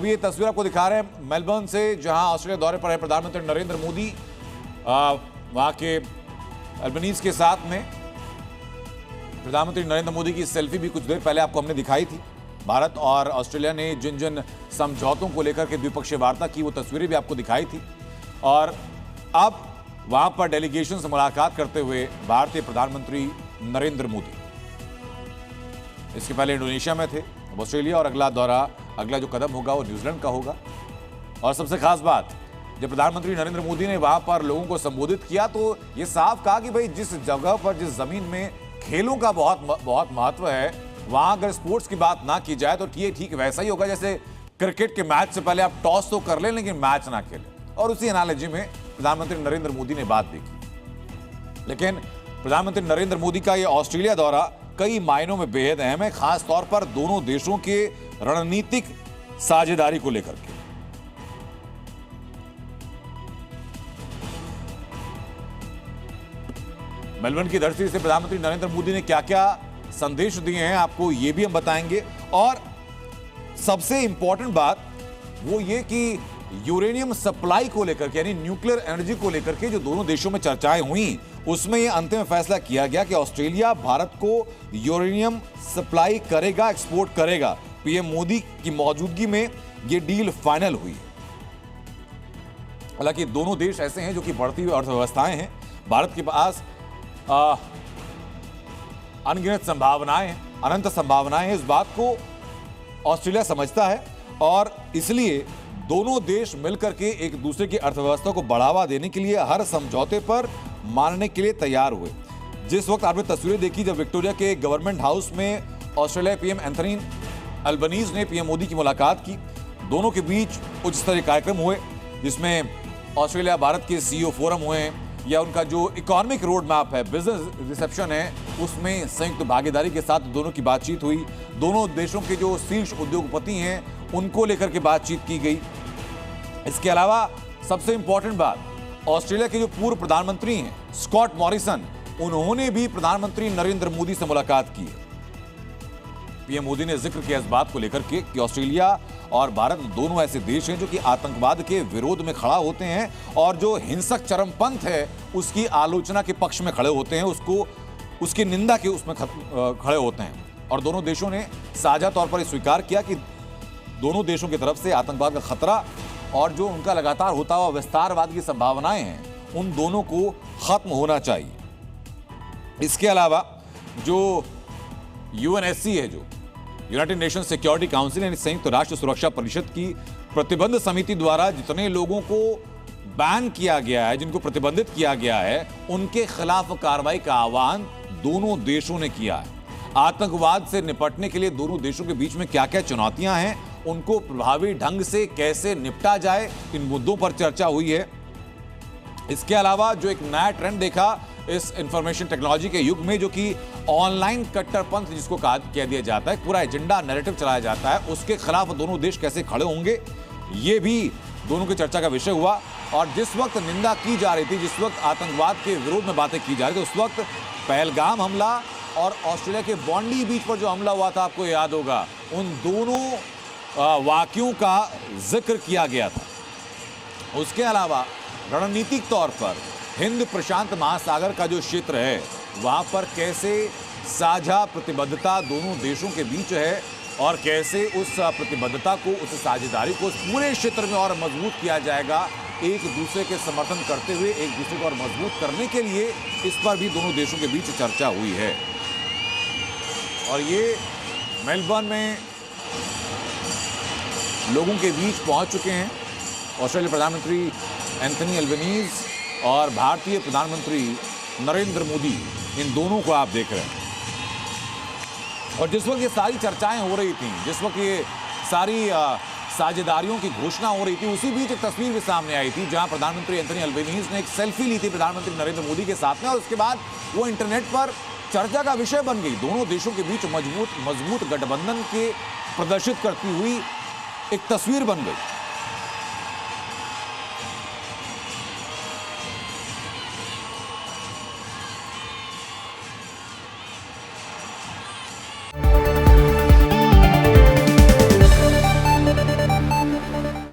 अब ये तस्वीर आपको दिखा रहे हैं मेलबर्न से, जहां ऑस्ट्रेलिया दौरे पर है प्रधानमंत्री नरेंद्र मोदी। वहां के अल्बनीज के साथ में प्रधानमंत्री नरेंद्र मोदी की सेल्फी भी कुछ देर पहले आपको हमने दिखाई थी। भारत और ऑस्ट्रेलिया ने जिन जिन समझौतों को लेकर के द्विपक्षीय वार्ता की, वो तस्वीरें भी आपको दिखाई थी। और अब वहां पर डेलीगेशन से मुलाकात करते हुए भारतीय प्रधानमंत्री नरेंद्र मोदी इसके पहले इंडोनेशिया में थे, अब ऑस्ट्रेलिया, और अगला जो कदम होगा वो न्यूजीलैंड का होगा। और सबसे खास बात, जब प्रधानमंत्री नरेंद्र मोदी ने वहां पर लोगों को संबोधित किया तो ये साफ कहा कि भाई जिस जगह पर, जिस जमीन में खेलों का बहुत महत्व है, वहां अगर स्पोर्ट्स की बात ना की जाए तो ये ठीक वैसा ही होगा जैसे क्रिकेट के मैच से पहले आप टॉस तो कर लें लेकिन मैच ना खेलें। और उसी एनालॉजी में प्रधानमंत्री नरेंद्र मोदी ने बात भी की। लेकिन प्रधानमंत्री नरेंद्र मोदी का यह ऑस्ट्रेलिया दौरा कई मायनों में बेहद अहम है, खास तौर पर दोनों देशों के रणनीतिक साझेदारी को लेकर के। मेलबर्न की धरती से प्रधानमंत्री नरेंद्र मोदी ने क्या क्या संदेश दिए हैं आपको ये भी हम बताएंगे। और सबसे इंपॉर्टेंट बात वो ये कि यूरेनियम सप्लाई को लेकर के, यानी न्यूक्लियर एनर्जी को लेकर के जो दोनों देशों में चर्चाएं हुई, उसमें यह अंतिम फैसला किया गया कि ऑस्ट्रेलिया भारत को यूरेनियम सप्लाई करेगा, एक्सपोर्ट करेगा। पीएम मोदी की मौजूदगी में यह डील फाइनल हुई। हालांकि दोनों देश ऐसे हैं जो कि बढ़ती हुई अर्थव्यवस्थाएं हैं। भारत के पास अनगिनत संभावनाएं हैं, अनंत संभावनाएं हैं। इस बात को ऑस्ट्रेलिया समझता है और इसलिए दोनों देश मिलकर के एक दूसरे की अर्थव्यवस्था को बढ़ावा देने के लिए हर समझौते पर मानने के लिए तैयार हुए। जिस वक्त आपने तस्वीरें देखी जब विक्टोरिया के गवर्नमेंट हाउस में ऑस्ट्रेलिया पीएम एंथनी अल्बनीज ने पीएम मोदी की मुलाकात की, दोनों के बीच उच्च स्तरीय कार्यक्रम हुए जिसमें ऑस्ट्रेलिया भारत के सीईओ फोरम हुए, या उनका जो इकोनॉमिक रोड मैप है, बिजनेस रिसेप्शन है, उसमें संयुक्त भागीदारी के साथ दोनों की बातचीत हुई। दोनों देशों के जो शीर्ष उद्योगपति हैं उनको लेकर के बातचीत की गई। इसके अलावा सबसे इंपॉर्टेंट बात, ऑस्ट्रेलिया के जो पूर्व प्रधानमंत्री हैं स्कॉट मॉरिसन, उन्होंने भी प्रधानमंत्री नरेंद्र मोदी से मुलाकात की है। पीएम मोदी ने जिक्र किया इस बात को लेकर के कि ऑस्ट्रेलिया और भारत दोनों ऐसे देश हैं जो कि आतंकवाद के विरोध में खड़ा होते हैं और जो हिंसक चरमपंथ है उसकी आलोचना के पक्ष में खड़े होते हैं, उसकी निंदा के उसमें खड़े होते हैं। और दोनों देशों ने साझा तौर पर स्वीकार किया कि दोनों देशों की तरफ से आतंकवाद का खतरा और जो उनका लगातार होता हुआ विस्तारवाद की संभावनाएं हैं, उन दोनों को खत्म होना चाहिए। इसके अलावा जो यूएनएससी है, जो यूनाइटेड नेशन सिक्योरिटी काउंसिल यानी संयुक्त राष्ट्र सुरक्षा परिषद की प्रतिबंध समिति द्वारा जितने लोगों को बैन किया गया है, जिनको प्रतिबंधित किया गया है, उनके खिलाफ कार्रवाई का आह्वान दोनों देशों ने किया है। आतंकवाद से निपटने के लिए दोनों देशों के बीच में क्या क्या चुनौतियां हैं, उनको प्रभावी ढंग से कैसे निपटा जाए, इन मुद्दों पर चर्चा हुई है। इसके अलावा जो एक नया ट्रेंड देखा इस इंफॉर्मेशन टेक्नोलॉजी के युग में, जो कि ऑनलाइन कट्टरपंथ जिसको कह दिया जाता है, पूरा एजेंडा नैरेटिव चलाया जाता है, उसके खिलाफ दोनों देश कैसे खड़े होंगे, ये भी दोनों की चर्चा का विषय हुआ। और जिस वक्त निंदा की जा रही थी, जिस वक्त आतंकवाद के विरोध में बातें की जा रही थी, उस वक्त पहलगाम हमला और ऑस्ट्रेलिया के बॉन्डी बीच पर जो हमला हुआ था, आपको याद होगा, उन दोनों वाकयों का जिक्र किया गया था। उसके अलावा रणनीतिक तौर पर हिंद प्रशांत महासागर का जो क्षेत्र है, वहां पर कैसे साझा प्रतिबद्धता दोनों देशों के बीच है और कैसे उस प्रतिबद्धता को, उस साझेदारी को पूरे क्षेत्र में और मजबूत किया जाएगा, एक दूसरे के समर्थन करते हुए एक दूसरे को और मजबूत करने के लिए, इस पर भी दोनों देशों के बीच चर्चा हुई है। और ये मेलबर्न में लोगों के बीच पहुंच चुके हैं ऑस्ट्रेलिया प्रधानमंत्री एंथनी अल्बनीज और भारतीय प्रधानमंत्री नरेंद्र मोदी, इन दोनों को आप देख रहे हैं। और जिस वक्त ये सारी चर्चाएं हो रही थी, जिस वक्त ये सारी साझेदारियों की घोषणा हो रही थी, उसी बीच एक तस्वीर भी सामने आई थी जहां प्रधानमंत्री एंथनी अल्बनीज ने एक सेल्फी ली थी प्रधानमंत्री नरेंद्र मोदी के साथ में, और उसके बाद वो इंटरनेट पर चर्चा का विषय बन गई। दोनों देशों के बीच मजबूत गठबंधन के प्रदर्शित करती हुई एक तस्वीर बन गई।